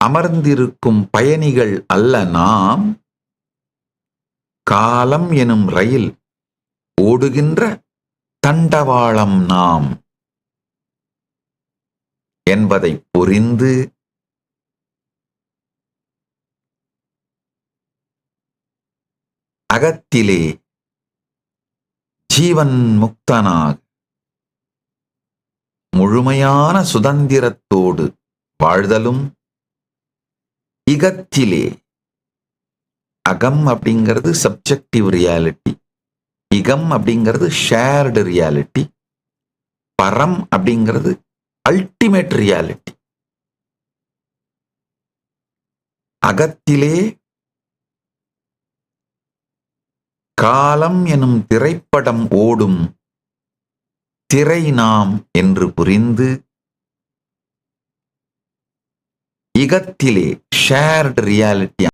அமர்ந்திருக்கும் பயணிகள் அல்ல நாம், காலம் எனும் ரயில் ஓடுகின்ற தண்டவாளம் நாம் என்பதை புரிந்து அகத்திலே ஜீவன் முக்தனாக முழுமையான சுதந்திரத்தோடு வாழ்தலும், இகத்திலே அகம் அப்படிங்கிறது சப்ஜெக்டிவ் ரியாலிட்டி, இகம் அப்படிங்கிறது ஷேர்டு ரியாலிட்டி, பரம் அப்படிங்கிறது அல்டிமேட் ரியாலிட்டி. அகத்திலே காலம் எனும் திரைப்படம் ஓடும் திரை நாம் என்று புரிந்து, இகத்திலே ஷேர்டு ரியாலிட்டி